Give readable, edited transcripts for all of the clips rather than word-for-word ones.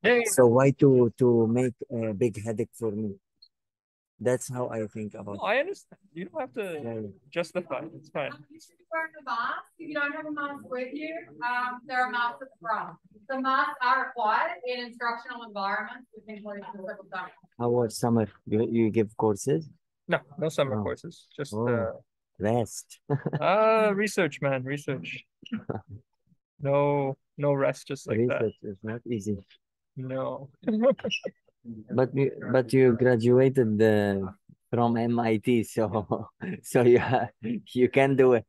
Yeah, yeah. So why to make a big headache for me? That's how I think No, about I understand. You don't have it. to Yeah, justify it. It's fine. You should be wearing a mask. If you don't have a mask with you, there are masks at the front. The masks are required in instructional environments, including physical study. how about summer? You give courses? No, no summer No. courses. Just Oh, rest. research, man, research. No, no rest just like that. Research is not easy. No. But you graduated from MIT, so so you can do it.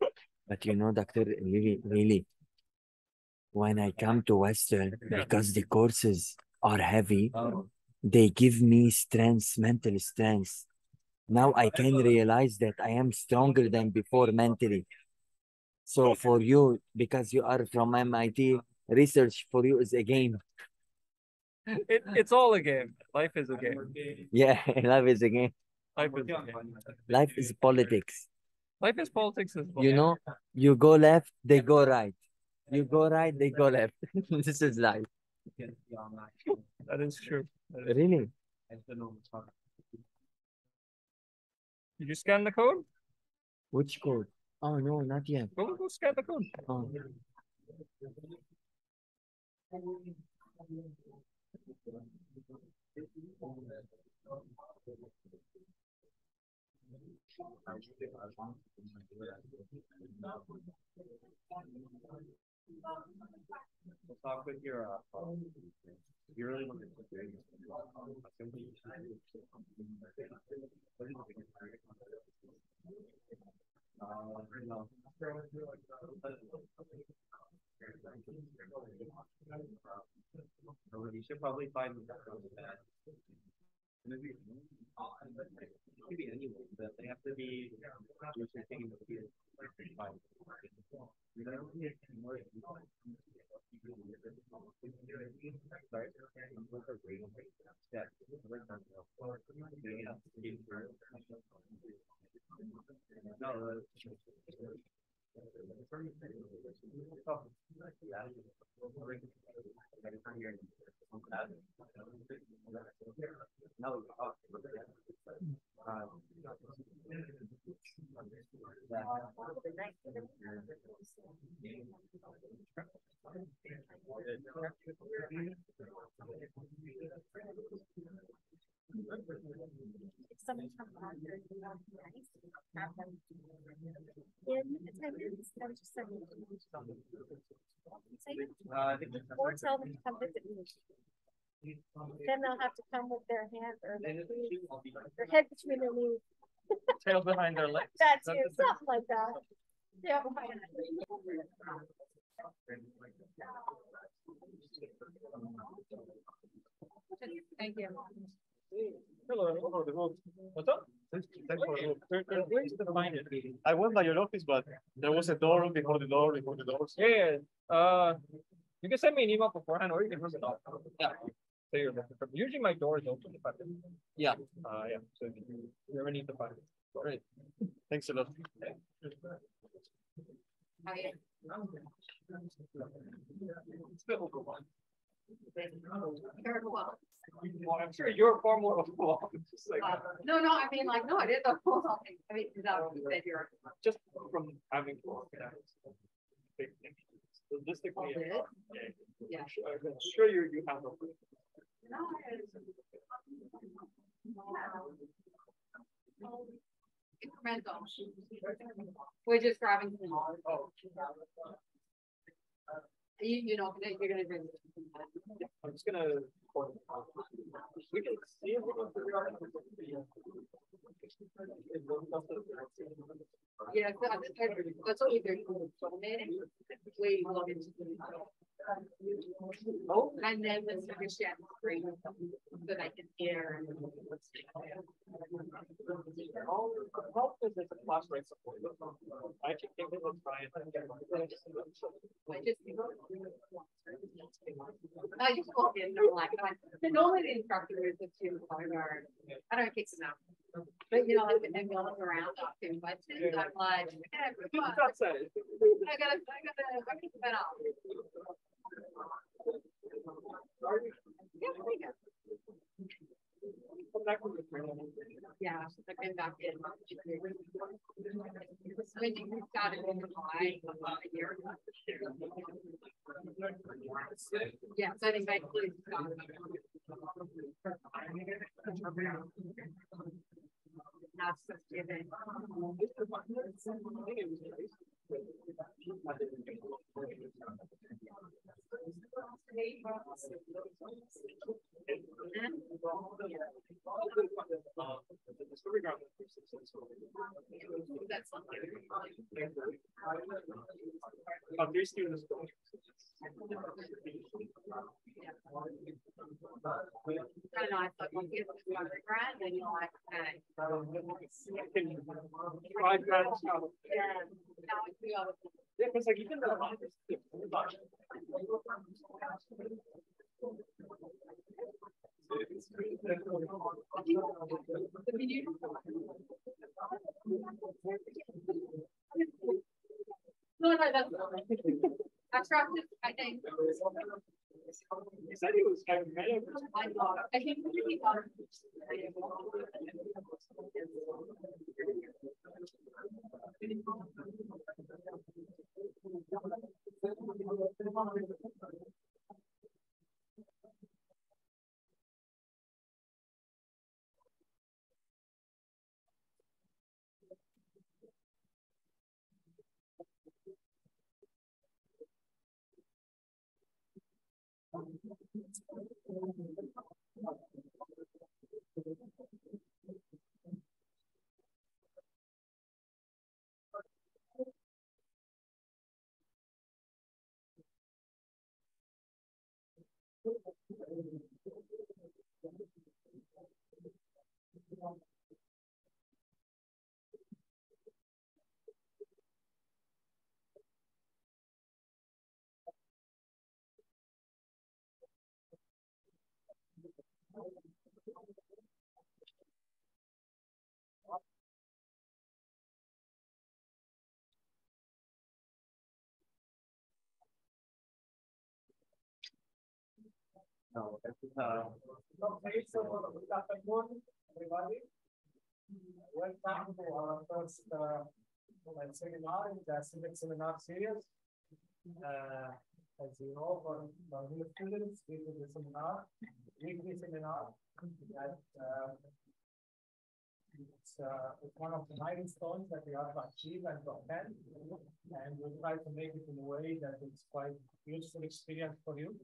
But doctor, really, when I come to Western, because the courses are heavy, they give me strength, mental strength. Now I can realize that I am stronger than before mentally. So for you, because you are from MIT, research for you is a game. It's all a game. Life is a game. Yeah, life is a game. Life is a game. Life is politics. Life is politics as well. You know, you go left, they go right. You go right, they go left. This is life. That is true. Really? Did you scan the code? Which code? Oh no, not yet. Go scan the code. Oh. Talk with you really want to you should probably find that. Could be anyone, but they have to be taking the field. If someone comes on here, you know, nice, have them in attendance. I was just saying, or tell them to come visit me. Then they'll have to come with their hand or their head between their knees. Tail behind their legs. That's it, something like that. Yeah, behind Thank you. Hello. What's up? Thanks There's ways to find it. I went by your office, but there was a door before the door, before the doors. Yeah. You can send me an email beforehand, or you can ring it off. Yeah. So you're looking for. Usually my door is open if I can. Yeah. Yeah. So if you ever need to find it. Great. Thanks a lot. Still go on. Well, Well, I'm sure you're far more overwhelmed. Just like no, I mean, like, no, it is a whole thing. I mean, is that what you said you're? just from having to big things. Logistically, Yeah. I'm sure you have no. Incremental. We're just grabbing small. You know, you're gonna do. I'm just gonna. We can see if we can figure out. Yeah, that's what we're doing. We look into. Oh, and then the sufficient screen so that I can hear. How is this a class rate support? I can think of try and I just walk in and like, normally the instructor is the two guard. I don't kick them out. But you know, like and go around asking questions. I'm like, I gotta get that off. Yeah, Yeah, I've been back in. When you started in July about a year ago. Yeah, so I think I included not just given. That's Three students. I know, I thought, well, you have to grad, then you're like, okay. Yeah. Now it's the other. Yeah, because like even the No, that's I trusted, I think. he said he was kind of mad. I thought, I think he thought. Okay, so good afternoon, everybody. Welcome to our first seminar in the civic seminar series. As you know, for new students, this is the seminar, weekly seminar. That, it's one of the milestones that we have to achieve and to attend, and we try to make it in a way that it's quite useful experience for you.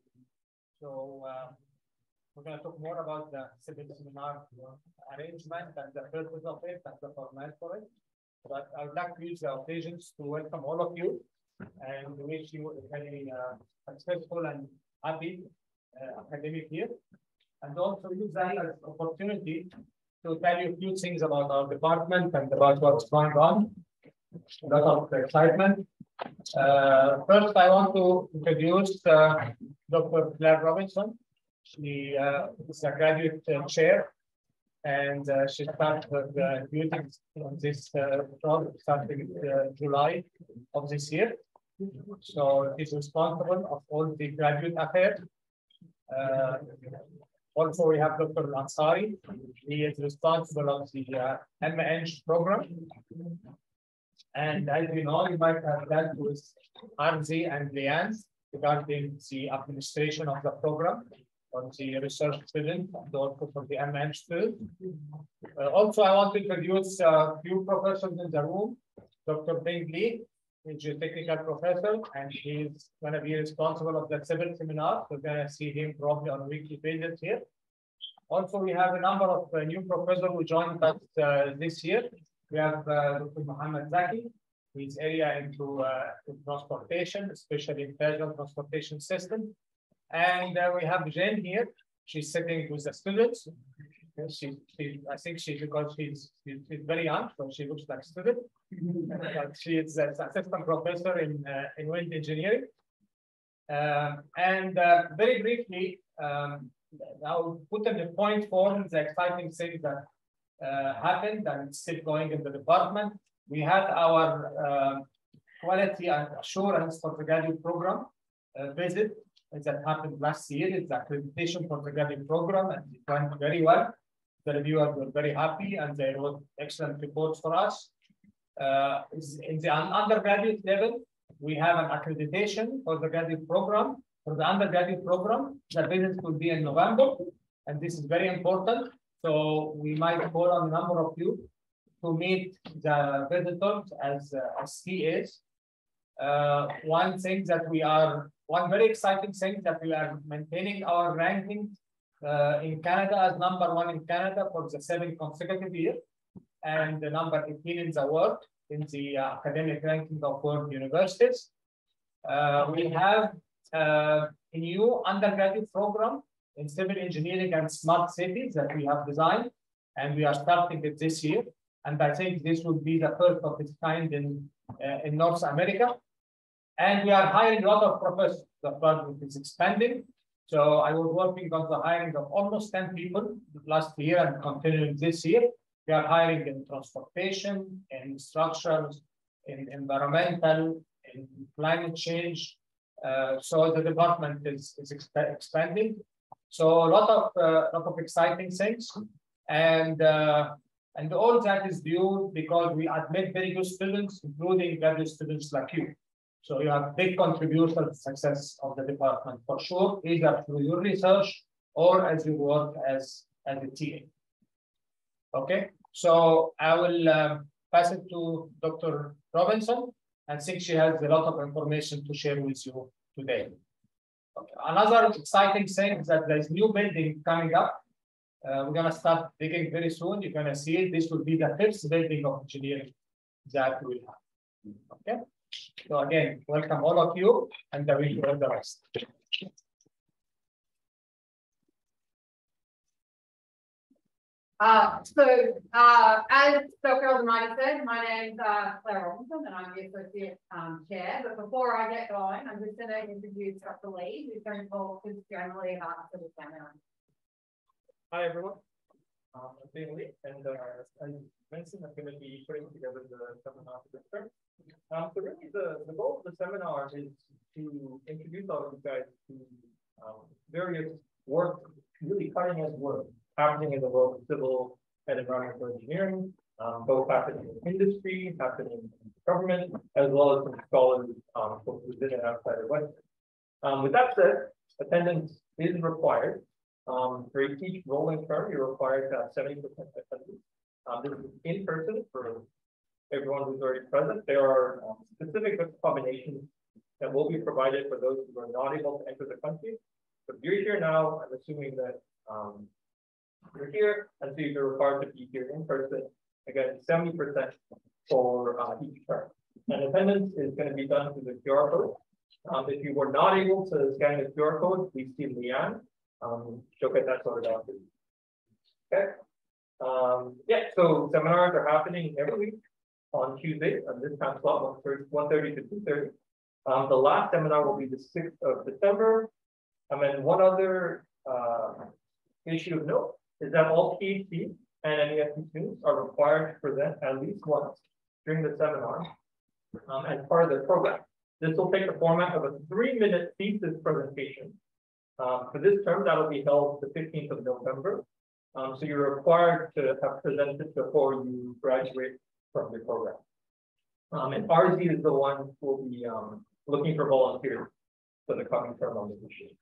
So we're going to talk more about the civic seminar arrangement and the purpose of it and the format for it. But I would like to use the occasions to welcome all of you and wish you a very successful and happy academic year. And also use that as an opportunity to tell you a few things about our department and about what's going on. A lot of excitement. First, I want to introduce Dr. Clare Robinson. She is a graduate chair, and she started her duties on this job starting July of this year. So she's responsible of all the graduate affairs. Also, we have Dr. Ansari. He is responsible of the MNG program. And as you know, you might have dealt with Arzi and Liane regarding the administration of the program for the research student and also for the MNG student. Also, I want to introduce a few professors in the room. Dr. Bing Lee is a technical professor, and he's going to be responsible of the civil seminar. We're going to see him probably on a weekly basis here. Also, we have a number of new professors who joined us this year. We have Dr. Mohammed Zaki. He's area into transportation, especially in federal transportation system. And we have Jen here. She's sitting with the students. I think because she's very young, so she looks like a student. But she is an assistant professor in wind engineering. Very briefly, I'll put in the point form the exciting things that happened and still going in the department. We had our quality and assurance for the graduate program visit that happened last year. It's accreditation for the graduate program, and it went very well. The reviewers were very happy and they wrote excellent reports for us. In the undergraduate level, we have an accreditation for the graduate program. For the undergraduate program, the visit will be in November, and this is very important. So we might call on a number of you to meet the visitors as TAs. One very exciting thing that we are maintaining our ranking in Canada as #1 in Canada for the 7th consecutive year, and the number 18 in the world in the academic ranking of world universities. We have a new undergraduate program in civil engineering and smart cities that we have designed, and we are starting it this year. And I think this will be the first of its kind in North America. And we are hiring a lot of professors. The project is expanding. So I was working on the hiring of almost 10 people last year and continuing this year. We are hiring in transportation, in structures, in environmental, in climate change. So the department is expanding. So a lot of exciting things, and all that is due because we admit very good students, including graduate students like you. So you have big contribution to the success of the department for sure, either through your research or as you work as a TA. Okay, so I will pass it to Dr. Robinson. I think she has a lot of information to share with you today. Okay. Another exciting thing is that there's new building coming up. We're going to start digging very soon. You're going to see it. This will be the 5th building of engineering that we have. Okay. So again, welcome all of you, and I wish you all the best. As Dr. Aldermani said, my name is Clare Robinson, and I'm the Associate Chair. But before I get going, I'm just going to introduce Dr. Lee, who's going to talk just generally about the seminar. Hi, everyone. I'm Lee, and as mentioned, I'm going to be putting together the seminar for this term. So really, the goal of the seminar is to introduce all of you guys to various work, really cutting-edge work happening in the world of civil and environmental engineering, both happening in industry, happening in government, as well as from scholars both within and outside of Western. With that said, attendance is required. For each rolling term, you're required to have 70% attendance. This is in person for everyone who's already present. There are specific combinations that will be provided for those who are not able to enter the country. But if you're here now, I'm assuming that you're here, and so you're required to be here in person. Again, 70% for each term. And attendance is going to be done through the QR code. If you were not able to scan the QR code, please see Leanne. She'll get that sorted out for you. Okay. Yeah, so seminars are happening every week on Tuesday, and this time slot 1:30 to 2:30. The last seminar will be the 6th of December. And then one other issue of note is that all PhD and MESC students are required to present at least once during the seminar as part of their program. This will take the format of a 3-minute thesis presentation. For this term, that'll be held the 15th of November. So you're required to have presented before you graduate from your program. And RZ is the one who will be looking for volunteers for the coming term on this issue.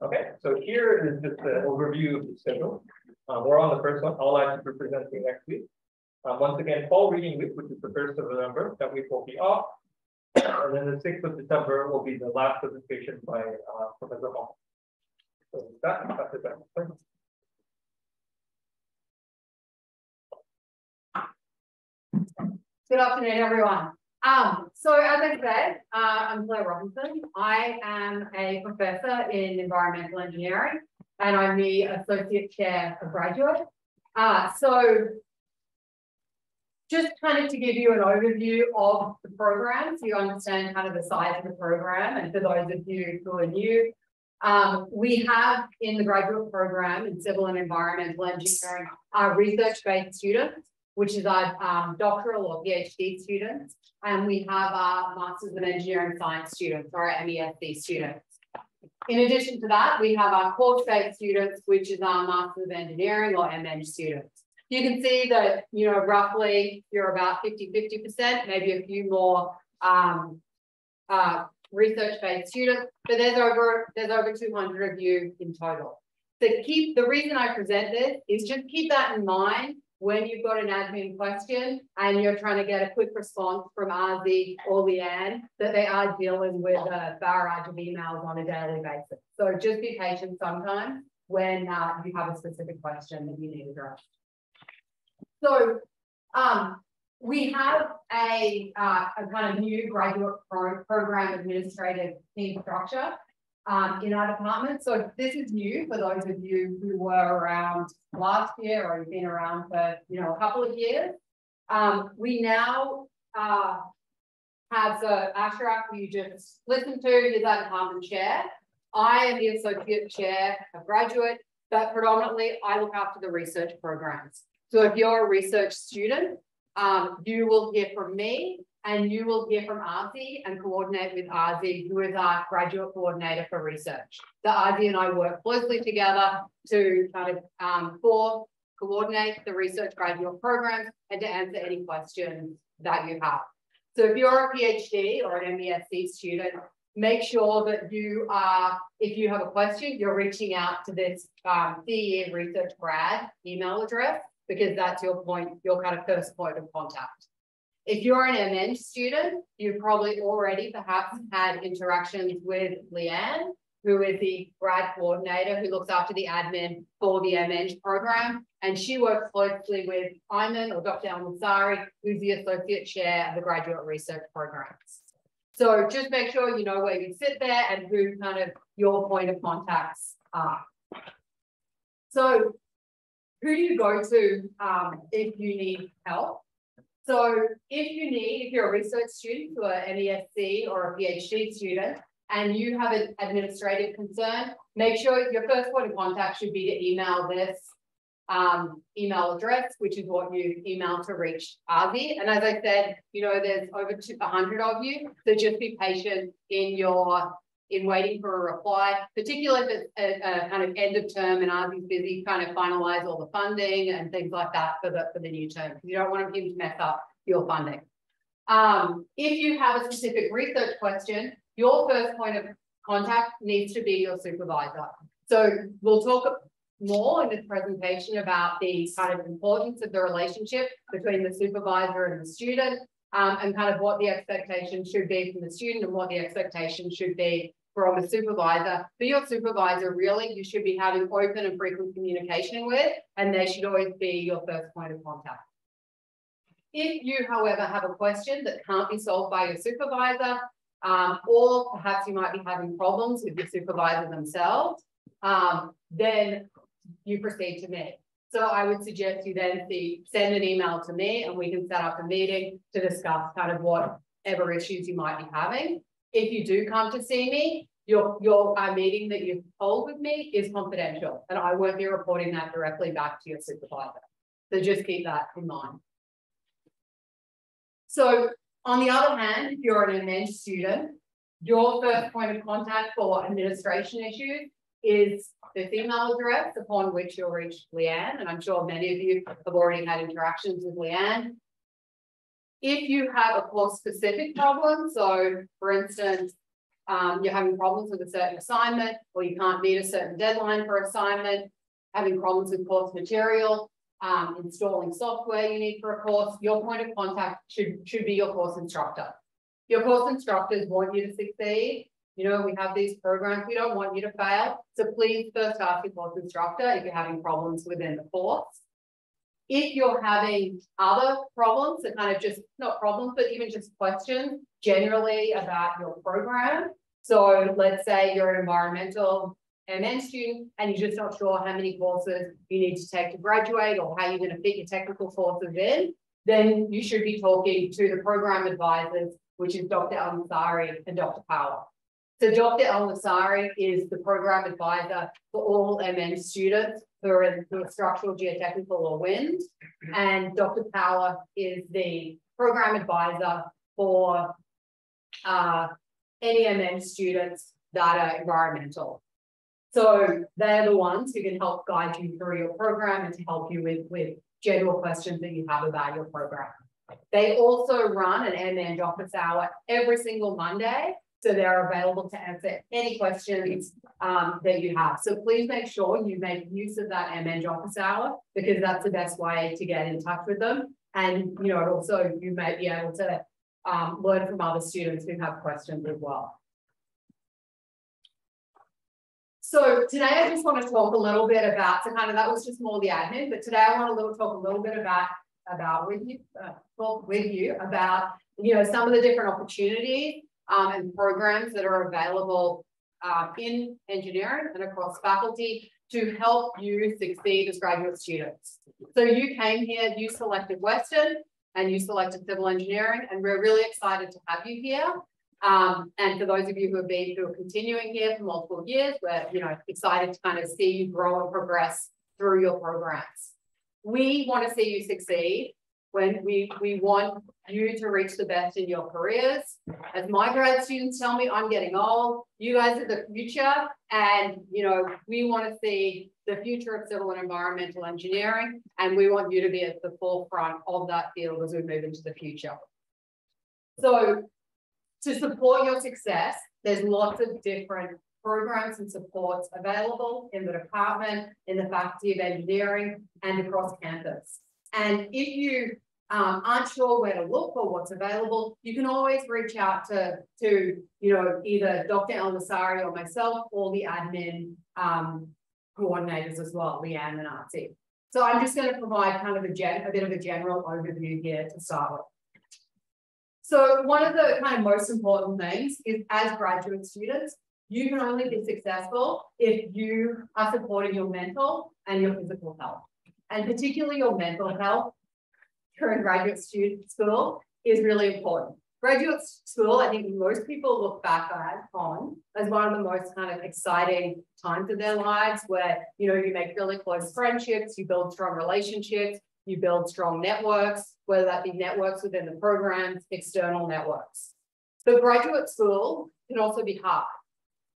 Okay, so here is just an overview of the schedule. We're on the first one. I'll actually be presenting next week. Once again, fall reading week, which is the 1st of November, that week will be off. And then the 6th of December will be the last presentation by Professor Hall. So that's it. Good afternoon, everyone. So as I said, I'm Clare Robinson. I am a professor in environmental engineering, and I'm the associate chair of graduate. So just kind of to give you an overview of the program, so you understand kind of the size of the program, and for those of you who are new, we have in the graduate program in civil and environmental engineering, research-based students, which is our doctoral or PhD students, and we have our Masters of Engineering Science students, or MESC students. In addition to that, we have our course-based students, which is our Master of Engineering or MN students. You can see that, you know, roughly you're about 50%, maybe a few more research-based students, but there's over 200 of you in total. So the reason I present this is just keep that in mind when you've got an admin question and you're trying to get a quick response from Arzi or Leanne, that they are dealing with a barrage of emails on a daily basis. So just be patient sometimes when you have a specific question that you need addressed. So we have a kind of new graduate program administrative team structure in our department. So this is new for those of you who were around last year or have been around for, you know, a couple of years. We now have the Ashraf, who you just listened to, is our department chair. I am the associate chair of graduate, but predominantly I look after the research programs. So if you're a research student, you will hear from me and you will hear from Arzi and coordinate with Arzi, who is our graduate coordinator for research. So Arzi and I work closely together to kind of coordinate the research graduate programs and to answer any questions that you have. So if you're a PhD or an MESC student, make sure that you are, if you have a question, you're reaching out to this CE Research Grad email address, because that's your kind of first point of contact. If you're an MN student, you've probably already perhaps had interactions with Leanne, who is the grad coordinator who looks after the admin for the MN program. And she works closely with Ayman or Dr. Al-Ansari, who's the associate chair of the graduate research programs. So just make sure you know where you sit there and who kind of your point of contacts are. So who do you go to if you need help? So if you're a research student or an MESC or a PhD student, and you have an administrative concern, make sure your first point of contact should be to email this email address, which is what you email to reach Arzi. And as I said, you know, there's over 100 of you, so just be patient in waiting for a reply, particularly if it's a kind of end of term and Arzi's busy trying to finalize all the funding and things like that for the new term. You don't want him to mess up your funding. If you have a specific research question, your first point of contact needs to be your supervisor. So we'll talk more in this presentation about the kind of importance of the relationship between the supervisor and the student, and kind of what the expectation should be from the student and what the expectation should be from a supervisor. For your supervisor, really, you should be having open and frequent communication with, and they should always be your first point of contact. If you, however, have a question that can't be solved by your supervisor, or perhaps you might be having problems with your supervisor themselves, then you proceed to me. So I would suggest you then send an email to me and we can set up a meeting to discuss kind of whatever issues you might be having. If you do come to see me, your meeting that you've held with me is confidential and I won't be reporting that directly back to your supervisor. So just keep that in mind. So on the other hand, if you're an MN student, your first point of contact for administration issues is this email address upon which you'll reach Leanne, and I'm sure many of you have already had interactions with Leanne. If you have a course-specific problem, so for instance, you're having problems with a certain assignment, or you can't meet a certain deadline for assignment, having problems with course material, installing software you need for a course, your point of contact should be your course instructor. Your course instructors want you to succeed. You know, we have these programs, we don't want you to fail. So please first ask your course instructor if you're having problems within the course. If you're having other problems that kind of just, not problems, but even just questions generally about your program. So let's say you're an environmental MN student and you're just not sure how many courses you need to take to graduate or how you're going to fit your technical courses in, then you should be talking to the program advisors, which is Dr. Al-Ansari and Dr. Power. So Dr. Al-Ansari is the program advisor for all MN students who are in structural, geotechnical or wind. And Dr. Power is the program advisor for any MN students that are environmental. So they're the ones who can help guide you through your program and to help you with general questions that you have about your program. They also run an Airman office hour every single Monday. So they're available to answer any questions that you have. So please make sure you make use of that Airman office hour, because that's the best way to get in touch with them. And, you know, also you may be able to learn from other students who have questions as well. So today I just want to talk a little bit about, so kind of that was just more the admin, but today I want to talk a little bit about with you about, you know, some of the different opportunities and programs that are available in engineering and across faculty to help you succeed as graduate students. So you came here, you selected Western and you selected civil engineering, and we're really excited to have you here. And for those of you who are continuing here for multiple years, we're, you know, excited to kind of see you grow and progress through your programs. We want to see you succeed. When we want you to reach the best in your careers. As my grad students tell me, I'm getting old. You guys are the future, and you know we want to see the future of civil and environmental engineering, and we want you to be at the forefront of that field as we move into the future. So, to support your success, there's lots of different programs and supports available in the department, in the Faculty of Engineering, and across campus. And if you aren't sure where to look or what's available, you can always reach out to you know, either Dr. El-Nasari or myself, or the admin coordinators as well, Leanne and Artie. So I'm just going to provide kind of a bit of a general overview here to start with. So one of the kind of most important things is, as graduate students, you can only be successful if you are supporting your mental and your physical health, and particularly your mental health during graduate school is really important. Graduate school, I think most people look back on as one of the most kind of exciting times of their lives, where, you know, you make really close friendships, you build strong relationships, you build strong networks, whether that be networks within the programs, external networks. But graduate school can also be hard,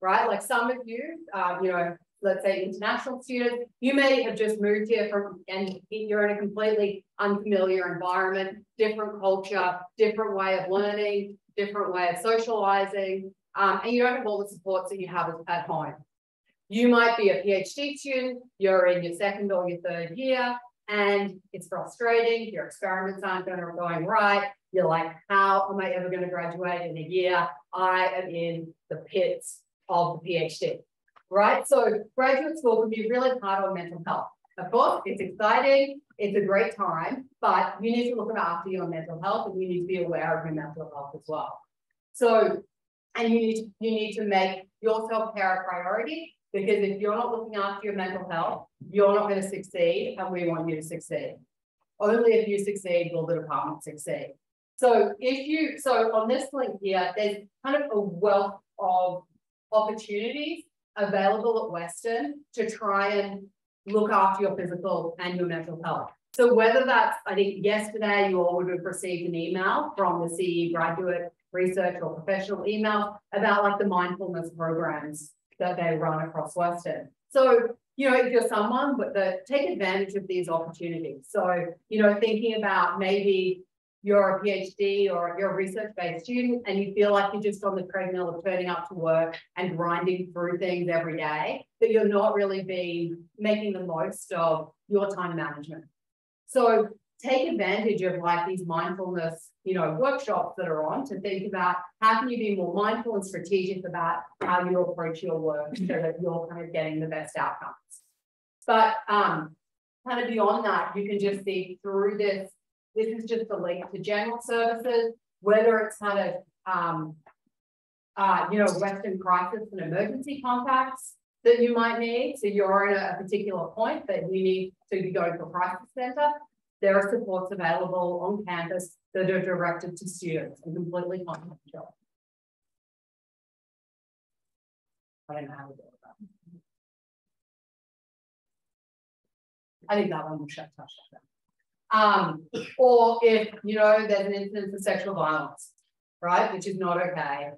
right? Like some of you, you know, let's say international students, you may have just moved here and you're in a completely unfamiliar environment, different culture, different way of learning, different way of socializing, and you don't have all the supports that you have at home. You might be a PhD student, you're in your second or your third year, and it's frustrating, your experiments aren't going right, you're like, how am I ever going to graduate in a year? I am in the pits of the PhD. Right? So graduate school can be really hard on mental health. Of course, it's exciting, it's a great time, but you need to look after your mental health, and you need to be aware of your mental health as well. So, and you need to make your self-care a priority, because if you're not looking after your mental health, you're not going to succeed, and we want you to succeed. Only if you succeed will the department succeed. So so on this link here, there's kind of a wealth of opportunities available at Western to try and look after your physical and your mental health. So whether that's, I think yesterday you all would have received an email from the CE graduate research or professional email about like the mindfulness programs that they run across Western. So, you know, if you're someone, take advantage of these opportunities. So, you know, thinking about maybe you're a PhD or you're a research-based student and you feel like you're just on the treadmill of turning up to work and grinding through things every day, that you're not really making the most of your time management. So take advantage of like these mindfulness, you know, workshops that are on, to think about how can you be more mindful and strategic about how you approach your work so that you're kind of getting the best outcomes. But kind of beyond that, you can just see through this. This is just a link to general services, whether it's kind of, you know, Western crisis and emergency contacts that you might need. So you're at a particular point that you need to go to a crisis center. There are supports available on campus that are directed to students and completely confidential. I don't know how to do that. I think that one will touch that. Or if, you know, there's an incidence of sexual violence, right, which is not okay,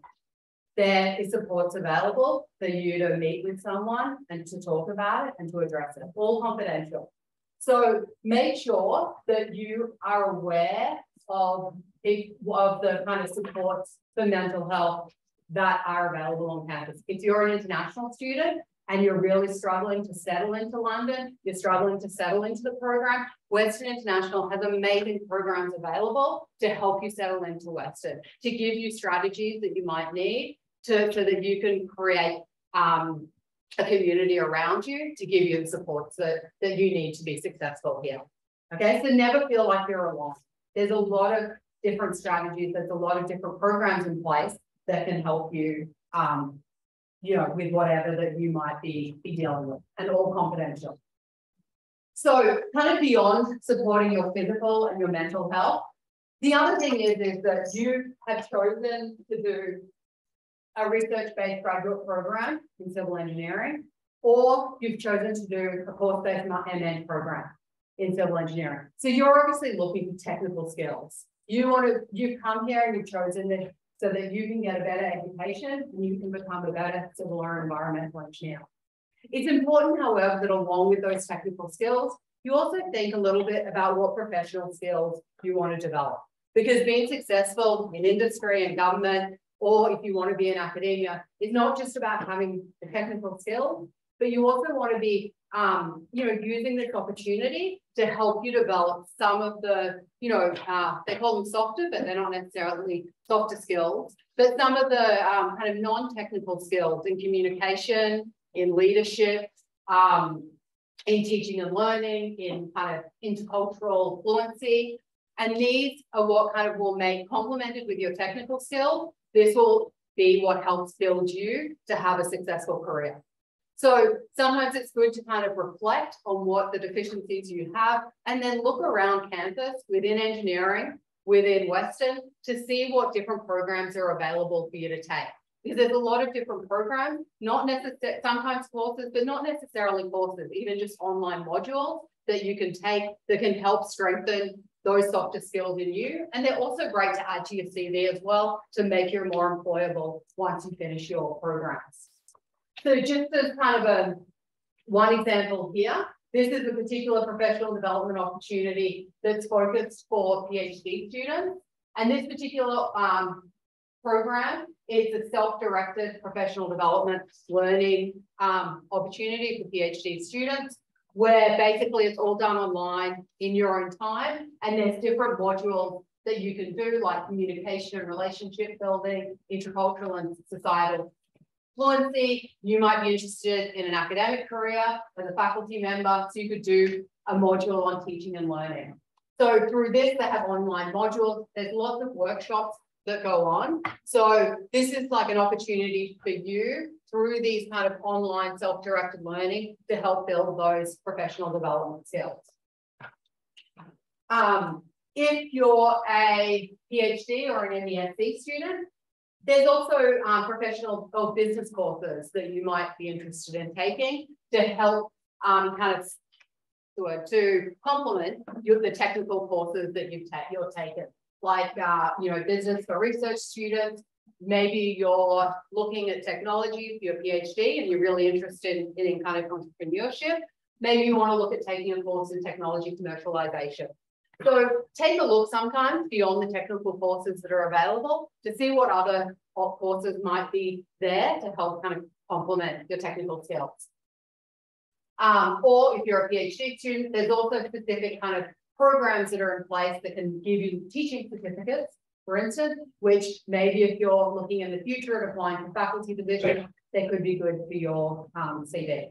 there is supports available for you to meet with someone and to talk about it and to address it, all confidential. So make sure that you are aware of the kind of supports for mental health that are available on campus. If you're an international student and you're really struggling to settle into London, you're struggling to settle into the program, Western International has amazing programs available to help you settle into Western, to give you strategies that you might need so that you can create a community around you to give you the supports that you need to be successful here. Okay, so never feel like you're alone. There's a lot of different strategies, there's a lot of different programs in place that can help you, you know, with whatever that you might be dealing with, and all confidential. So kind of beyond supporting your physical and your mental health, the other thing is that you have chosen to do a research-based graduate program in civil engineering, or you've chosen to do a course-based MN program in civil engineering. So you're obviously looking for technical skills. You've come here and you've chosen this so that you can get a better education and you can become a better civil or environmental engineer. It's important, however, that along with those technical skills, you also think a little bit about what professional skills you want to develop. Because being successful in industry and government, or if you want to be in academia, is not just about having the technical skills, but you also want to be, you know, using this opportunity to help you develop some of the, you know, they call them softer, but they're not necessarily softer skills, but some of the kind of non-technical skills in communication, in leadership, in teaching and learning, in kind of intercultural fluency. And these are what kind of will make, complemented with your technical skills, this will be what helps build you to have a successful career. So sometimes it's good to kind of reflect on what the deficiencies you have and then look around campus within engineering, within Western, to see what different programs are available for you to take. Because there's a lot of different programs, not necessarily, sometimes courses, but not necessarily courses, even just online modules that you can take that can help strengthen those softer skills in you. And they're also great to add to your CV as well to make you more employable once you finish your programs. So just as kind of one example here, this is a particular professional development opportunity that's focused for PhD students. And this particular program is a self-directed professional development learning opportunity for PhD students, where basically it's all done online in your own time. And there's different modules that you can do, like communication and relationship building, intercultural and societal fluency. You might be interested in an academic career as a faculty member, so you could do a module on teaching and learning. So through this, they have online modules. There's lots of workshops that go on. So this is like an opportunity for you through these kind of online self-directed learning to help build those professional development skills. If you're a PhD or an MESC student, there's also professional or business courses that you might be interested in taking to help kind of to complement the technical courses that you're taken. Like, you know, business for research students. Maybe you're looking at technology for your PhD and you're really interested in kind of entrepreneurship. Maybe you want to look at taking a course in technology commercialization. So take a look sometimes beyond the technical courses that are available to see what other courses might be there to help kind of complement your technical skills. Or if you're a PhD student, there's also specific kind of programs that are in place that can give you teaching certificates, for instance, which maybe if you're looking in the future at applying for faculty positions, they could be good for your CV.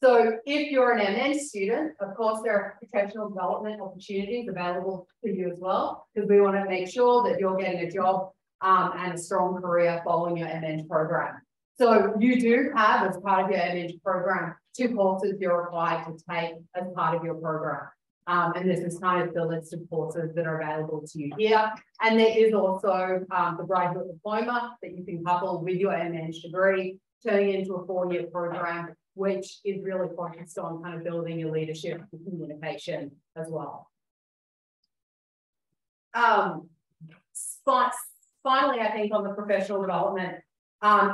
So if you're an MN student, of course, there are professional development opportunities available for you as well, because we want to make sure that you're getting a job and a strong career following your MN program. So you do have, as part of your MN program, 2 courses you're required to take as part of your program. And this is kind of the list of courses that are available to you here. And there is also the graduate diploma that you can couple with your MN degree, turning into a 4-year program, which is really focused on kind of building your leadership and communication as well. finally, I think on the professional development,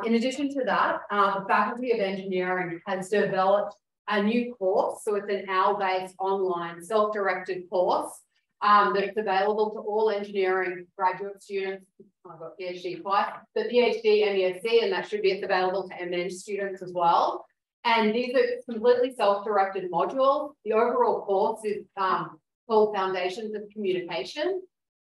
in addition to that, the Faculty of Engineering has developed a new course. So it's an hour-based online self-directed course that's available to all engineering graduate students. I've got PhD twice, but PhD, MESc, and that should be available to MN students as well. And these are completely self-directed modules. The overall course is called Foundations of Communication.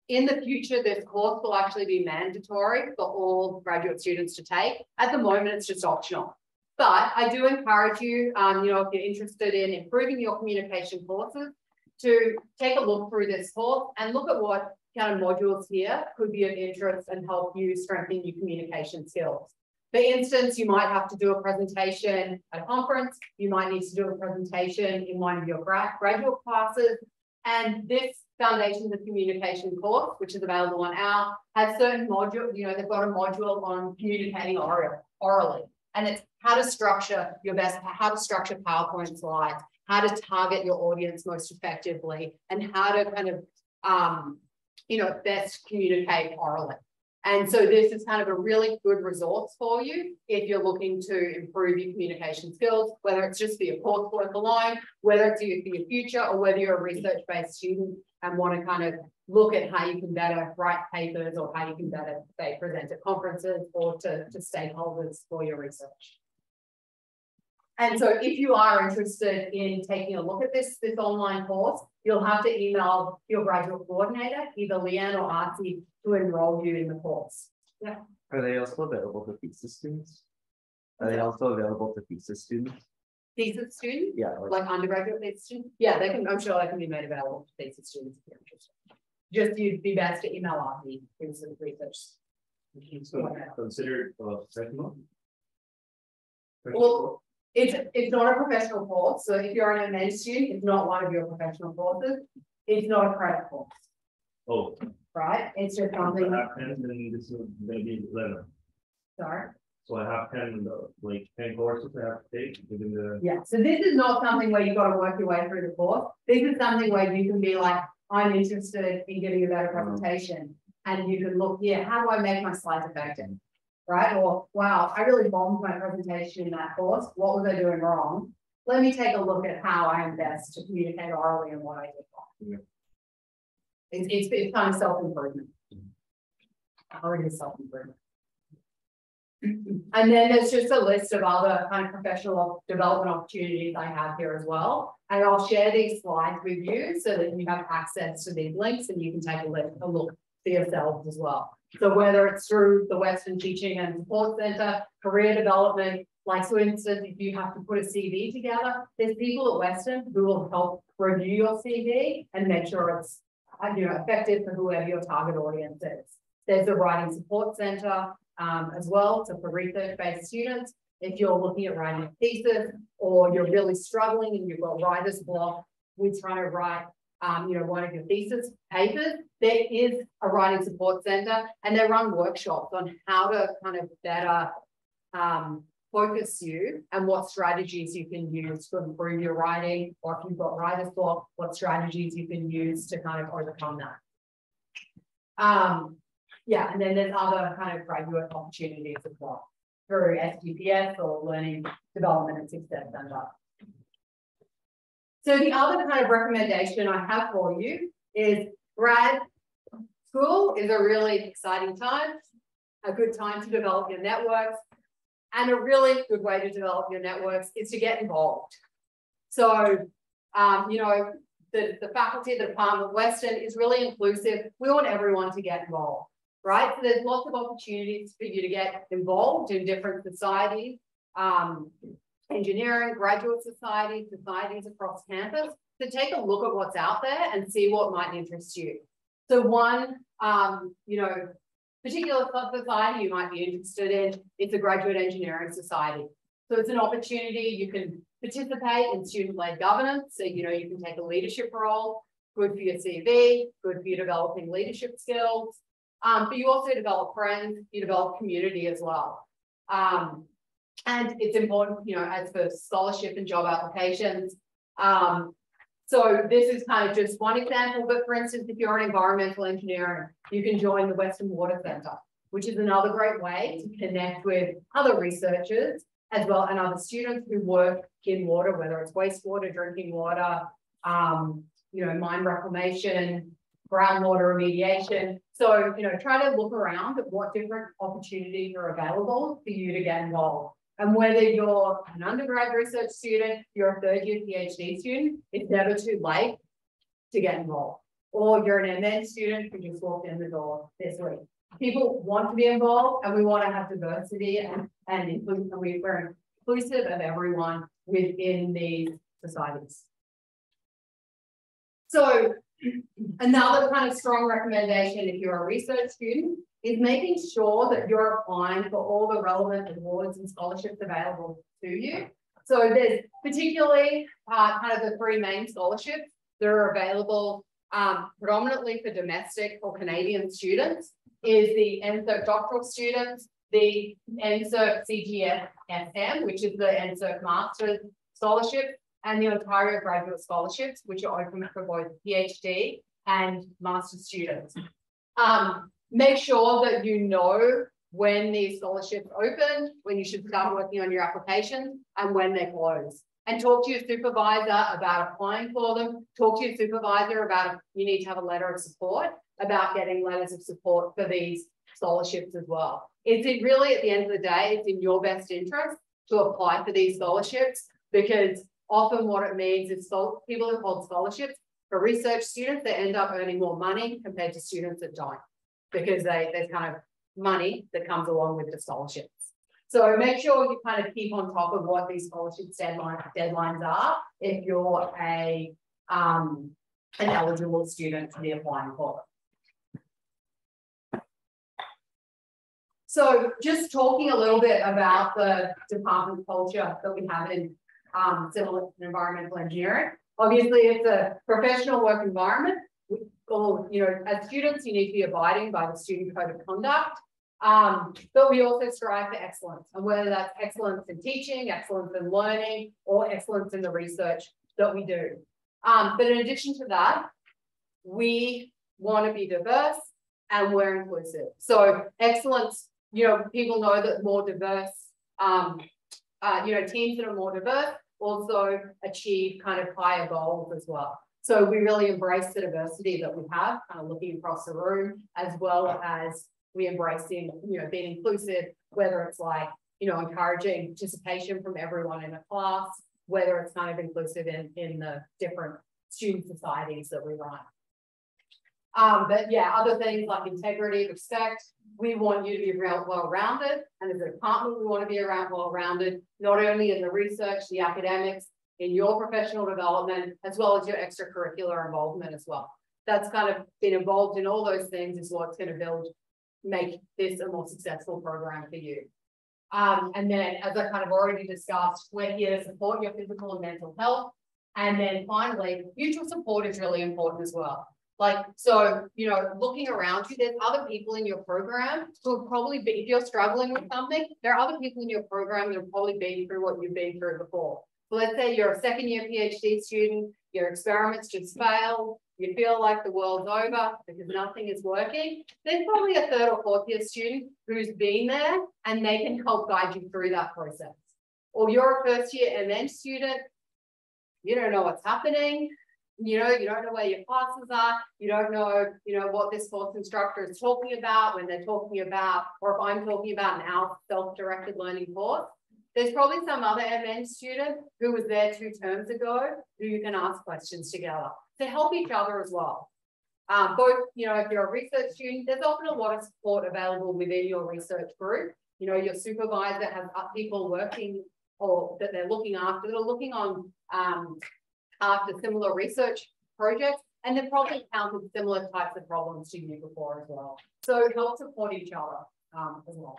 In the future, this course will actually be mandatory for all graduate students to take. At the moment, it's just optional. But I do encourage you, if you're interested in improving your communication courses, to take a look through this course and look at what kind of modules here could be of interest and help you strengthen your communication skills. For instance, you might have to do a presentation at a conference. You might need to do a presentation in one of your graduate classes. And this Foundations of Communication course, which is available on our, has certain modules, they've got a module on communicating orally. And it's how to structure how to structure PowerPoint slides, how to target your audience most effectively, and how to kind of, best communicate orally. And so this is kind of a really good resource for you if you're looking to improve your communication skills, whether it's just for your coursework alone, whether it's for your future, or whether you're a research-based student and want to kind of look at how you can better write papers or how you can better, say, present at conferences or to stakeholders for your research. And so if you are interested in taking a look at this online course, you'll have to email your graduate coordinator, either Leanne or Artie, to enroll you in the course. Yeah. Are they also available to thesis students? Are they also available to thesis students? Thesis students? Yeah. Like undergraduate thesis students? Yeah, they can, I'm sure they can be made available to thesis students if you're interested. Just you'd be best to email Artie, who's the research. So considered professional? Well, it's not a professional course. So if you're an MA student, it's not one of your professional courses. It's not a credit course. Oh. Right? It's just something. I have 10, and this is going to be 11. Sorry. So I have 10, like 10 courses I have to take within the. Yeah. So this is not something where you've got to work your way through the course. This is something where you can be like, I'm interested in giving a better presentation. And you can look here, how do I make my slides effective? Right? Or, wow, I really bombed my presentation in that course. What was I doing wrong? Let me take a look at how I am best to communicate orally and what I did wrong. Yeah. It's kind of self-improvement. Already self-improvement. And then there's just a list of other kind of professional development opportunities I have here as well. And I'll share these slides with you so that you have access to these links and you can take a look for yourselves as well. So whether it's through the Western Teaching and Support Centre, career development, like for instance, if you have to put a CV together, there's people at Western who will help review your CV and make sure it's effective for whoever your target audience is. There's a Writing Support Centre as well, so for research-based students. If you're looking at writing a thesis or you're really struggling and you've got writer's block with trying to write one of your thesis papers, there is a Writing Support Centre and they run workshops on how to kind of better focus you and what strategies you can use to improve your writing, or if you've got writer's block, what strategies you can use to kind of overcome that. Yeah, and then there's other kind of graduate opportunities as well through SGPS or Learning Development and Success Centre. So the other kind of recommendation I have for you is grad school is a really exciting time, a good time to develop your networks, and a really good way to develop your networks is to get involved. So, the faculty, the Department of Western is really inclusive. We want everyone to get involved, right? So there's lots of opportunities for you to get involved in different societies, engineering, graduate societies, societies across campus. So take a look at what's out there and see what might interest you. So one, particular society you might be interested in, it's a graduate engineering society. So it's an opportunity you can participate in student-led governance. So, you can take a leadership role, good for your CV, good for you developing leadership skills. But you also develop friends, you develop community as well. And it's important, as for scholarship and job applications. So this is kind of just one example, but for instance, if you're an environmental engineer, you can join the Western Water Centre. which is another great way to connect with other researchers as well and other students who work in water, whether it's wastewater, drinking water, mine reclamation, groundwater remediation. So, try to look around at what different opportunities are available for you to get involved. And whether you're an undergrad research student, you're a third-year PhD student, it's never too late to get involved. Or you're an MN student who just walked in the door this week. People want to be involved, and we want to have diversity and we're inclusive of everyone within these societies. So another kind of strong recommendation if you're a research student is making sure that you're applying for all the relevant awards and scholarships available to you. So there's particularly kind of the three main scholarships that are available predominantly for domestic or Canadian students is the NSERC doctoral students, the NSERC CGSM, which is the NSERC Master's Scholarship, and the Ontario Graduate Scholarships, which are open for both PhD and Master's students. Make sure that you know when these scholarships open, when you should start working on your application, and when they close. And talk to your supervisor about applying for them. Talk to your supervisor about if you need to have a letter of support, about getting letters of support for these scholarships as well. It's really, at the end of the day, it's in your best interest to apply for these scholarships, because often what it means is people who hold scholarships for research students, they end up earning more money compared to students that don't, because there's kind of money that comes along with the scholarships. So make sure you kind of keep on top of what these scholarships deadlines are if you're an eligible student to be applying for them. So just talking a little bit about the department culture that we have in civil and environmental engineering. Obviously, it's a professional work environment. As students, you need to be abiding by the student code of conduct. But we also strive for excellence, and whether that's excellence in teaching, excellence in learning, or excellence in the research that we do. But in addition to that, we want to be diverse and we're inclusive. So excellence, people know that more diverse, teams that are more diverse also achieve kind of higher goals as well. So we really embrace the diversity that we have, kind of looking across the room, as well as we embracing, being inclusive, whether it's like, encouraging participation from everyone in a class, whether it's kind of inclusive in the different student societies that we run. But yeah, other things like integrity, respect, we want you to be well-rounded, and as a department, we want to be well-rounded, not only in the research, the academics, in your professional development, as well as your extracurricular involvement as well. That's kind of been involved in all those things is what's going to make this a more successful program for you. And then, as I kind of already discussed, we're here to support your physical and mental health. And then finally, mutual support is really important as well. Looking around you, there's other people in your program who will probably be, if you're struggling with something, there are other people in your program that have probably been through what you've been through before. So let's say you're a second-year PhD student, your experiments just failed, you feel like the world's over because nothing is working. There's probably a third or fourth year student who's been there and they can help guide you through that process. Or you're a first year MN student, you don't know what's happening, you don't know where your classes are, you don't know, what this course instructor is talking about when they're talking about, or if I'm talking about an self-directed learning course. There's probably some other MN student who was there 2 terms ago who you can ask questions together to help each other as well. Both, if you're a research student, there's often a lot of support available within your research group. Your supervisor has people working or that they're looking after, that are looking on after similar research projects, and they've probably encountered similar types of problems to you before as well. So help support each other as well.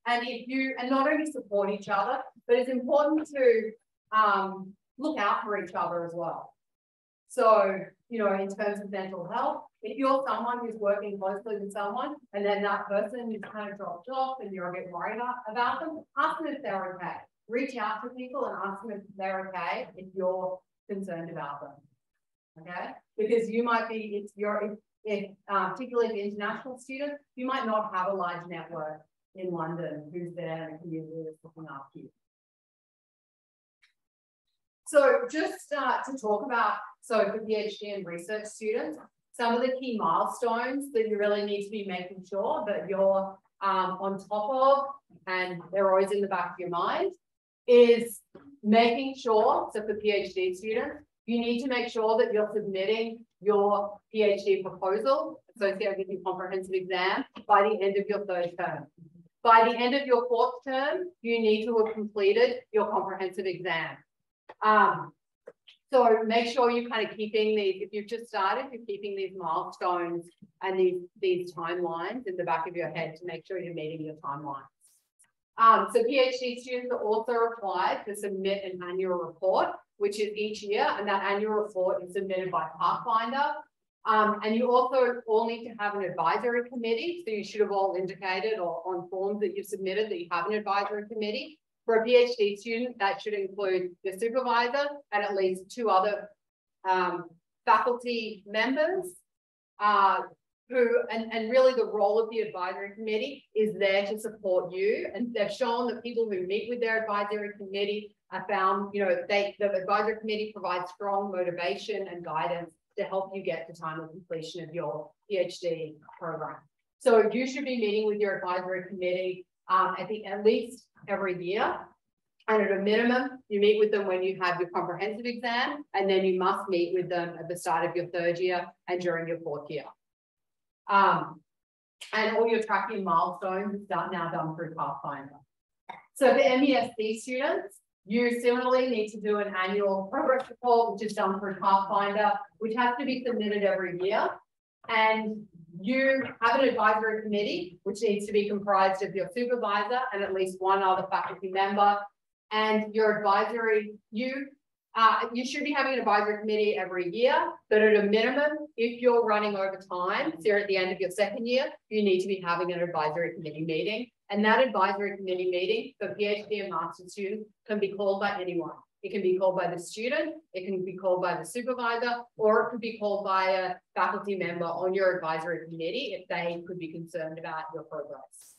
And not only support each other, but it's important to look out for each other as well. So, in terms of mental health, if you're someone who's working closely with someone and then that person is kind of dropped off and you're a bit worried about them, ask them if they're okay. Reach out to people and ask them if they're okay if you're concerned about them. okay? Because you might be, particularly the international student, you might not have a large network in London who's there and community is looking after you. So just to talk about, so for PhD and research students, some of the key milestones that you really need to be making sure that you're on top of, and they're always in the back of your mind, is making sure, so for PhD students, you need to make sure that you're submitting your PhD proposal associated with your comprehensive exam by the end of your third term. By the end of your fourth term, you need to have completed your comprehensive exam. So make sure you're kind of keeping these, if you've just started, you're keeping these milestones and these timelines in the back of your head to make sure you're meeting your timelines. So PhD students are also required to submit an annual report, which is each year, and that annual report is submitted by Pathfinder. And you also all need to have an advisory committee. So you should have all indicated or on forms that you've submitted that you have an advisory committee. For a PhD student, that should include your supervisor and at least 2 other faculty members and really the role of the advisory committee is there to support you. And they've shown that people who meet with their advisory committee are found, you know, the advisory committee provides strong motivation and guidance to help you get to time of completion of your PhD program. So you should be meeting with your advisory committee at least every year. And at a minimum, you meet with them when you have your comprehensive exam, and then you must meet with them at the start of your 3rd year and during your 4th year. And all your tracking milestones is now done through Pathfinder. So for MESC students, you similarly need to do an annual progress report, which is done through Pathfinder, which has to be submitted every year. And you have an advisory committee, which needs to be comprised of your supervisor and at least 1 other faculty member. And your advisory, you should be having an advisory committee every year, but at a minimum, if you're running over time, so you're at the end of your 2nd year, you need to be having an advisory committee meeting. And that advisory committee meeting for PhD and master students can be called by anyone. It can be called by the student, it can be called by the supervisor, or it could be called by a faculty member on your advisory committee if they could be concerned about your progress.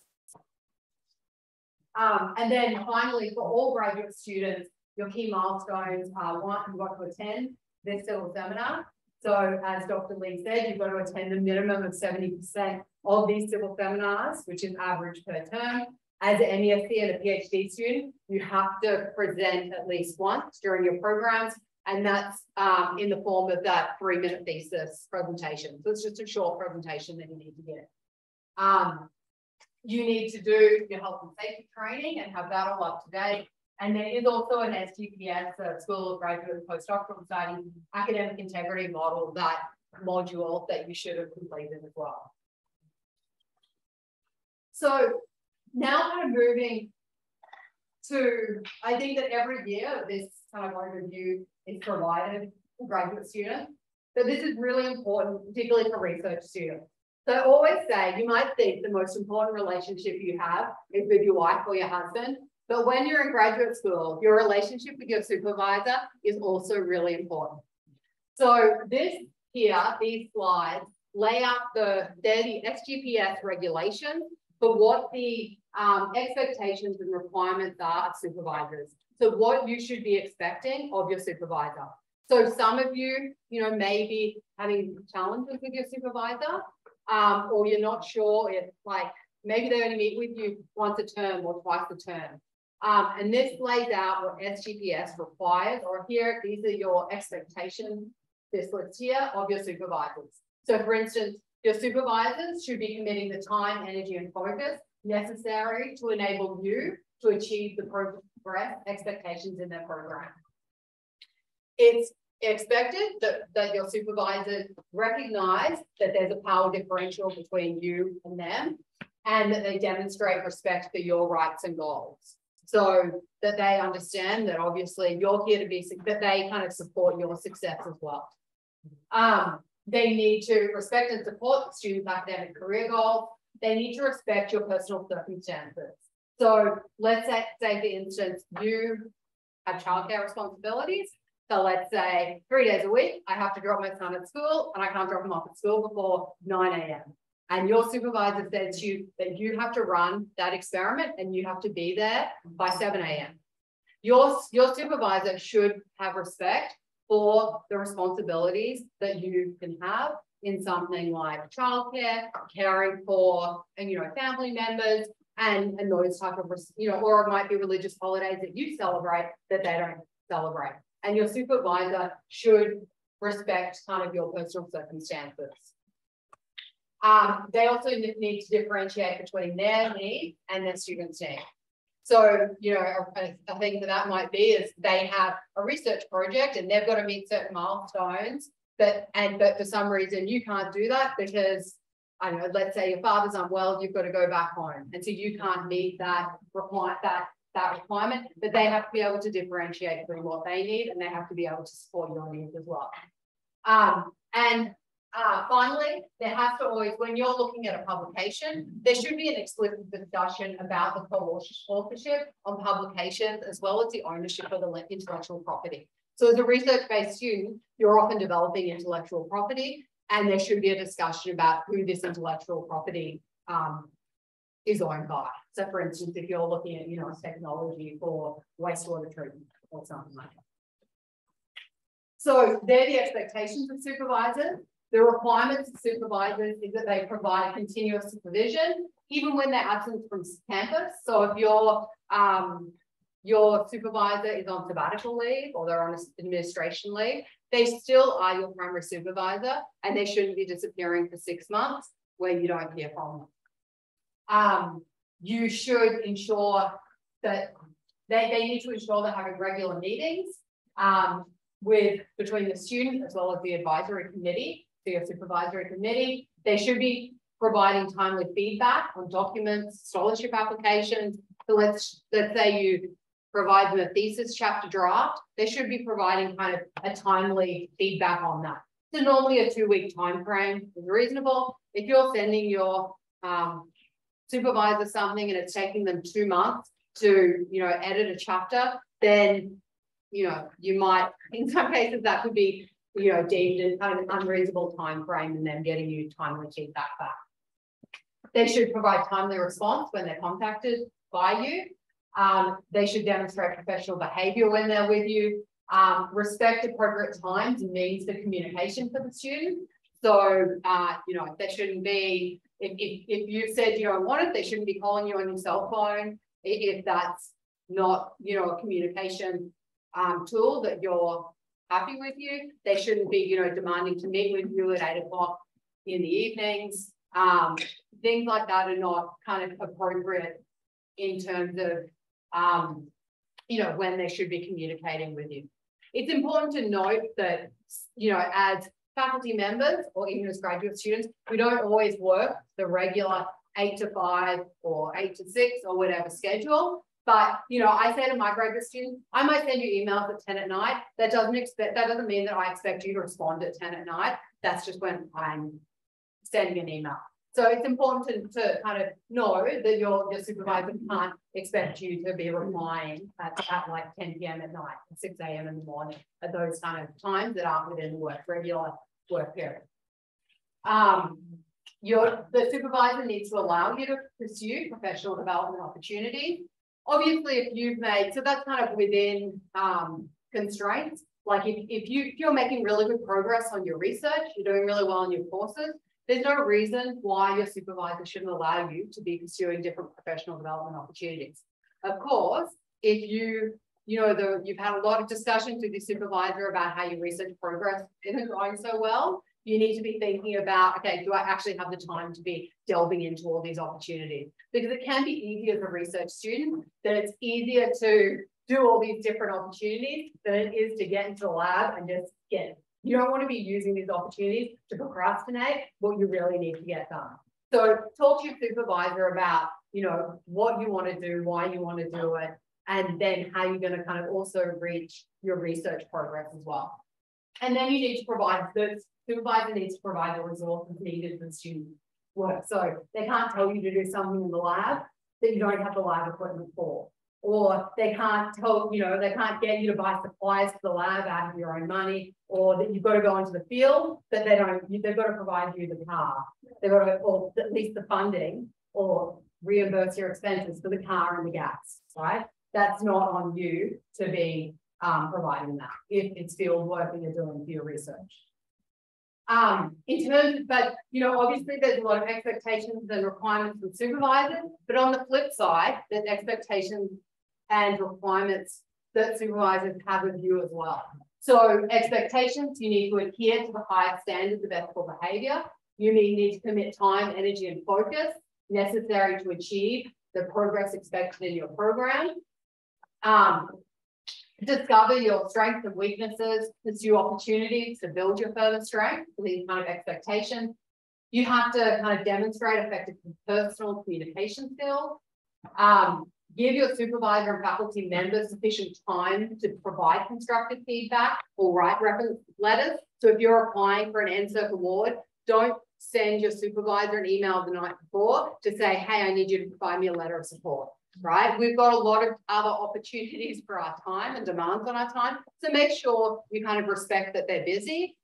And then finally, for all graduate students, your key milestones are 1, you've got to attend this civil seminar. So as Dr. Lee said, you've got to attend a minimum of 70% of these civil seminars, which is average per term. As an MESC and a PhD student, you have to present at least once during your programs, and that's in the form of that 3-minute thesis presentation. So it's just a short presentation that you need to get. You need to do your health and safety training and have that all up to date. And there is also an SGPS, School of Graduate and Postdoctoral Studies, academic integrity model, that module that you should have completed as well. So now kind of moving to, I think that every year this kind of overview is provided to graduate students, but this is really important, particularly for research students. So I always say, you might think the most important relationship you have is with your wife or your husband, but when you're in graduate school, your relationship with your supervisor is also really important. So this here, these slides lay out they're the SGPS regulations for what the expectations and requirements are of supervisors. So what you should be expecting of your supervisor. So some of you, may be having challenges with your supervisor, or you're not sure if maybe they only meet with you once a term or twice a term. And this lays out what SGPS requires, or here, these are your expectations, this list here, of your supervisors. So for instance, your supervisors should be committing the time, energy, and focus necessary to enable you to achieve the progress expectations in their program. It's expected that your supervisors recognize that there's a power differential between you and them, and that they demonstrate respect for your rights and goals. So that they understand that obviously you're here to be, that they kind of support your success as well. They need to respect and support the student's academic career goals. They need to respect your personal circumstances. So let's say for instance, you have childcare responsibilities. So let's say 3 days a week, I have to drop my son at school and I can't drop him off at school before 9 a.m. And your supervisor says to you that you have to run that experiment and you have to be there by 7 a.m. Your supervisor should have respect for the responsibilities that you can have in something like childcare, caring for, and family members, and those type of, or it might be religious holidays that you celebrate that they don't celebrate. And your supervisor should respect kind of your personal circumstances. They also need to differentiate between their needs and their students' needs. So, a thing that might be is they have a research project and they've got to meet certain milestones, but for some reason you can't do that because, I don't know, let's say your father's unwell, you've got to go back home. And so you can't meet that requirement, but they have to be able to differentiate between what they need and they have to be able to support your needs as well. Finally, there has to always, when you're looking at a publication, there should be an explicit discussion about the co-authorship on publications as well as the ownership of the intellectual property. So as a research-based student, you're often developing intellectual property, and there should be a discussion about who this intellectual property is owned by. So for instance, if you're looking at, technology for wastewater treatment or something like that. So they're the expectations of supervisors. The requirements of supervisors is that they provide continuous supervision, even when they're absent from campus. So if your supervisor is on sabbatical leave or they're on administration leave, they still are your primary supervisor and they shouldn't be disappearing for 6 months where you don't hear from them. You should ensure that they need to ensure they're having regular meetings between the student as well as the advisory committee. So your supervisory committee, they should be providing timely feedback on documents, scholarship applications. So let's say you provide them a thesis chapter draft, they should be providing kind of a timely feedback on that. So normally a 2-week time frame is reasonable. If you're sending your supervisor something and it's taking them 2 months to edit a chapter, then you might, in some cases that could be deemed as kind of an unreasonable time frame and then getting you timely feedback back. They should provide timely response when they're contacted by you. They should demonstrate professional behavior when they're with you. Respect appropriate times and means for communication for the student. So, there shouldn't be, if you said you don't want it, they shouldn't be calling you on your cell phone. If that's not, a communication tool that you're happy with you, they shouldn't be, demanding to meet with you at 8 o'clock in the evenings. Things like that are not kind of appropriate in terms of, when they should be communicating with you. It's important to note that, as faculty members or even as graduate students, we don't always work the regular 8 to 5 or 8 to 6 or whatever schedule. But, I say to my graduate students, I might send you emails at 10 at night. That doesn't mean that I expect you to respond at 10 at night. That's just when I'm sending an email. So it's important to kind of know that your supervisor can't expect you to be replying at like 10 p.m. at night, 6 a.m. in the morning, at those kind of times that aren't within the regular work period. The supervisor needs to allow you to pursue professional development opportunities. Obviously, if you've made, so that's kind of within constraints. Like if you're making really good progress on your research, you're doing really well in your courses, there's no reason why your supervisor shouldn't allow you to be pursuing different professional development opportunities. Of course, if you've had a lot of discussions with your supervisor about how your research progress isn't going so well, you need to be thinking about, okay, do I actually have the time to be delving into all these opportunities? Because it can be easier as a research student, that it's easier to do all these different opportunities than it is to get into the lab and just get it. You don't want to be using these opportunities to procrastinate what you really need to get done. So talk to your supervisor about, what you want to do, why you want to do it, and then how you're going to kind of also reach your research progress as well. And then you need to provide, the supervisor needs to provide the resources needed for the student work. So they can't tell you to do something in the lab that you don't have the lab equipment for. or they can't tell, they can't get you to buy supplies for the lab out of your own money, or that you've got to go into the field, but they've got to provide you the car. They've got to, or at least the funding, or reimburse your expenses for the car and the gas, right? That's not on you to be providing that if it's field work that you're doing for your research. In terms, but obviously there's a lot of expectations and requirements from supervisors, but on the flip side, there's expectations and requirements that supervisors have of you as well. So expectations, you need to adhere to the highest standards of ethical behavior. You need to commit time, energy, and focus necessary to achieve the progress expected in your program. Discover your strengths and weaknesses, pursue opportunities to build your further strength for these kind of expectations. You have to kind of demonstrate effective personal communication skills. Give your supervisor and faculty members sufficient time to provide constructive feedback or write reference letters. So if you're applying for an NSERC award, don't send your supervisor an email the night before to say, hey, I need you to provide me a letter of support. Right? We've got a lot of other opportunities for our time and demands on our time. So make sure you kind of respect that they're busy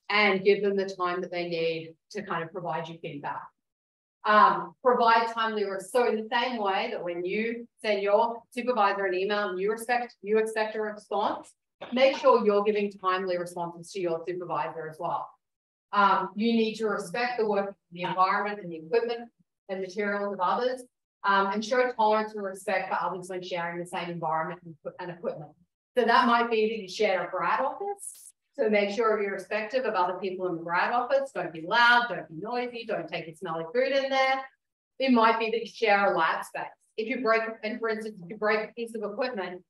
and give them the time that they need to kind of provide you feedback. Provide timely, so in the same way that when you send your supervisor an email and you expect a response, make sure you're giving timely responses to your supervisor as well. You need to respect the work, the environment and the equipment and materials of others. And show tolerance and respect for others when sharing the same environment and equipment. So that might be that you share a grad office. So make sure you're respectful of other people in the grad office. Don't be loud, don't be noisy, don't take your smelly food in there. It might be that you share a lab space. If you break, and for instance, if you break a piece of equipment,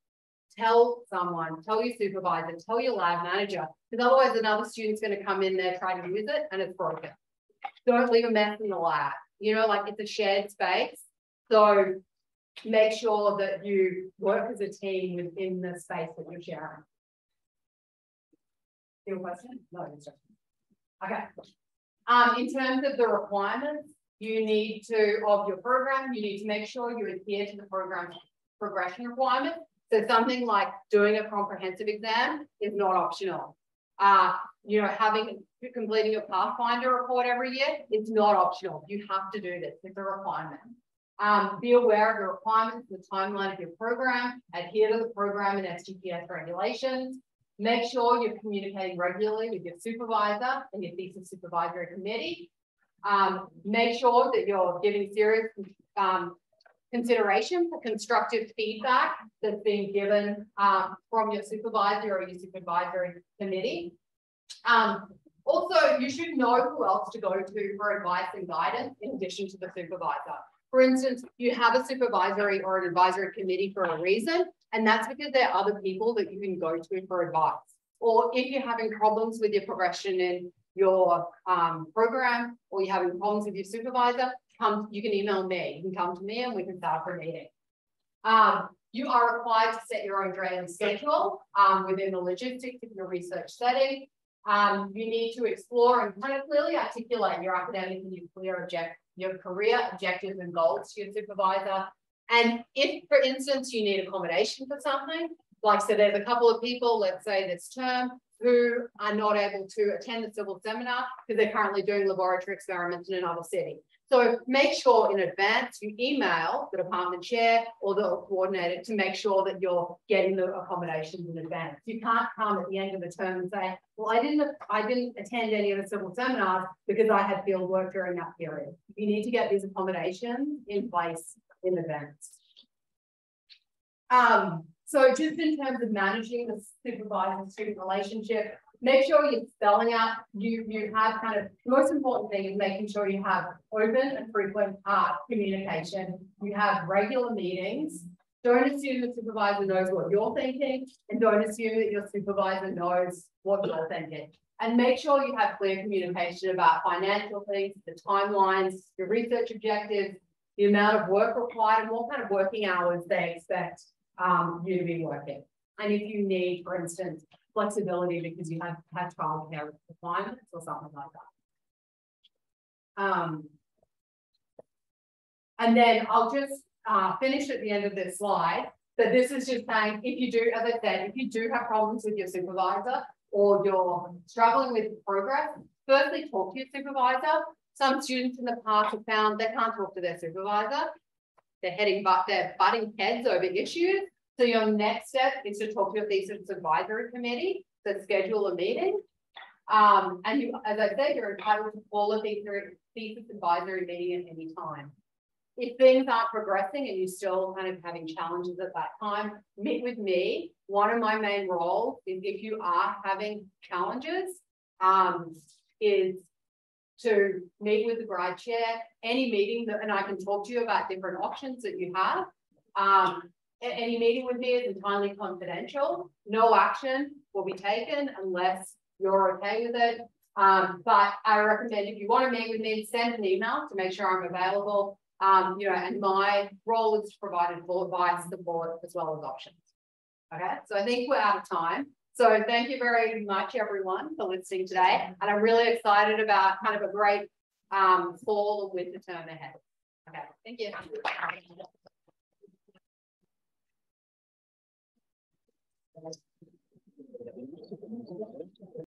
tell someone, tell your supervisor, tell your lab manager, because otherwise another student's going to come in there, try to use it, and it's broken. Don't leave a mess in the lab. Like it's a shared space. So make sure that you work as a team within the space that you're sharing. Your question? No, okay. In terms of the requirements, you need to, of your program, you need to make sure you adhere to the program's progression requirements. So something like doing a comprehensive exam is not optional. Completing a Pathfinder report every year is not optional. You have to do this. It's a requirement. Be aware of the requirements, the timeline of your program, adhere to the program and SGPS regulations. Make sure you're communicating regularly with your supervisor and your thesis supervisory committee. Make sure that you're giving serious consideration for constructive feedback that's being given from your supervisor or your supervisory committee. Also, you should know who else to go to for advice and guidance in addition to the supervisor. For instance, you have a supervisory or an advisory committee for a reason, and that's because there are other people that you can go to for advice. Or if you're having problems with your progression in your program, or you're having problems with your supervisor, you can email me. You can come to me and we can start a meeting. You are required to set your own daily schedule within the logistics of your research setting. You need to explore and kind of clearly articulate your academic and your career objectives and goals to your supervisor. And if, for instance, you need accommodation for something, like, so there's a couple of people, let's say this term, who are not able to attend the civil seminar because they're currently doing laboratory experiments in another city. So make sure in advance you email the department chair or the coordinator to make sure that you're getting the accommodations in advance. You can't come at the end of the term and say, well, I didn't attend any of the civil seminars because I had field work during that period. You need to get these accommodations in place in advance. So just in terms of managing the supervisor-student relationship, make sure you're spelling out, you have kind of, the most important thing is making sure you have open and frequent communication. You have regular meetings. Don't assume the supervisor knows what you're thinking, and don't assume that your supervisor knows what you're thinking. And make sure you have clear communication about financial things, the timelines, your research objectives, the amount of work required, and what kind of working hours they expect you to be working. And if you need, for instance, flexibility because you have childcare requirements or something like that. And then I'll just finish at the end of this slide So this is just saying, if you do, as I said, if you do have problems with your supervisor or you're struggling with progress, firstly, talk to your supervisor. Some students in the past have found they can't talk to their supervisor. They're butting heads over issues. So your next step is to talk to your thesis advisory committee, so schedule a meeting. And you, as I said, you're entitled to call a thesis advisory meeting at any time. If things aren't progressing and you're still kind of having challenges at that time, meet with me. One of my main roles is, if you are having challenges, is to meet with the grad chair, any meeting that, and I can talk to you about different options that you have. Any meeting with me is entirely confidential. No action will be taken unless you're okay with it. But I recommend, if you want to meet with me, send an email to make sure I'm available. You know, and my role is to provide advice, support, as well as options. Okay, so I think we're out of time. So thank you very much, everyone, for listening today. And I'm really excited about kind of a great fall and winter term ahead. Okay, thank you.